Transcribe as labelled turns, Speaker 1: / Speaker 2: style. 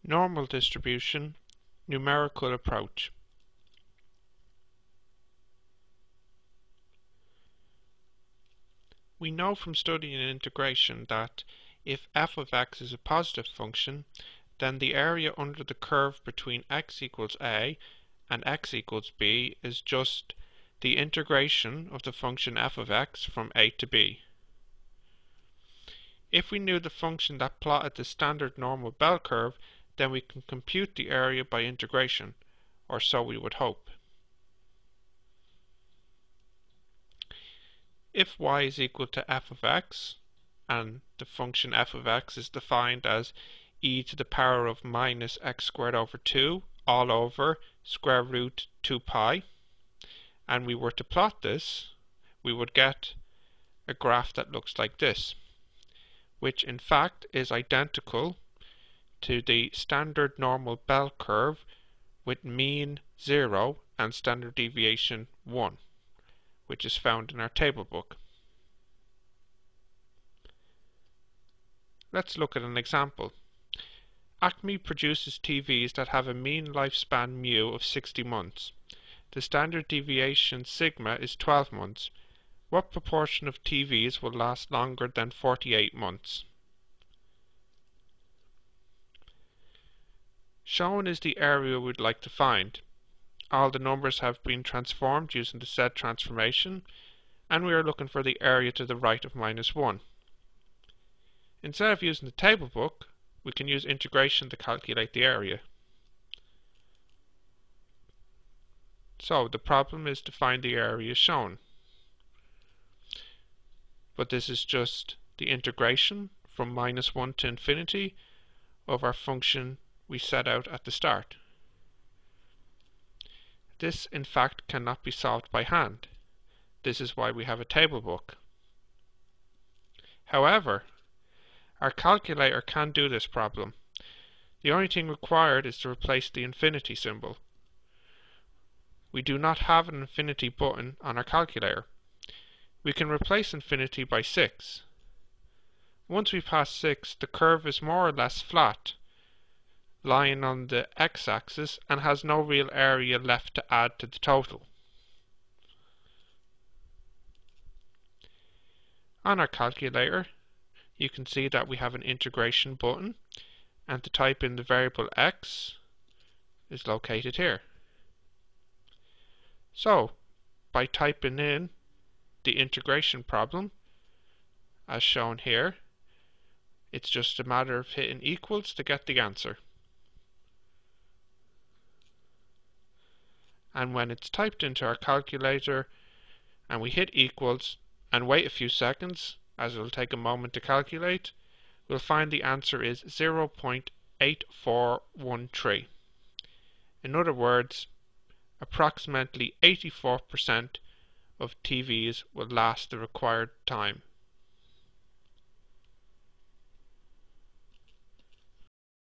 Speaker 1: Normal distribution, numerical approach. We know from studying integration that if f of x is a positive function, then the area under the curve between x equals a and x equals b is just the integration of the function f of x from a to b. If we knew the function that plotted the standard normal bell curve, then we can compute the area by integration, or so we would hope. If y is equal to f of x, and the function f of x is defined as e to the power of minus x squared over 2 all over square root 2 pi, and we were to plot this, we would get a graph that looks like this, which in fact is identical to the standard normal bell curve with mean 0 and standard deviation 1, which is found in our table book. Let's look at an example. Acme produces TVs that have a mean lifespan mu of 60 months. The standard deviation sigma is 12 months. What proportion of TVs will last longer than 48 months? Shown is the area we'd like to find. All the numbers have been transformed using the Cert transformation, and we are looking for the area to the right of minus 1. Instead of using the table book, we can use integration to calculate the area. So the problem is to find the area shown. But this is just the integration from minus 1 to infinity of our function we set out at the start. This in fact cannot be solved by hand. This is why we have a table book. However, our calculator can do this problem. The only thing required is to replace the infinity symbol. We do not have an infinity button on our calculator. We can replace infinity by 6. Once we pass 6, the curve is more or less flat, lying on the x-axis, and has no real area left to add to the total. On our calculator, you can see that we have an integration button, and to type in the variable x is located here. So, by typing in the integration problem, as shown here, it's just a matter of hitting equals to get the answer. And when it's typed into our calculator and we hit equals and wait a few seconds, as it will take a moment to calculate, we'll find the answer is 0.8413. In other words, approximately 84% of TVs will last the required time.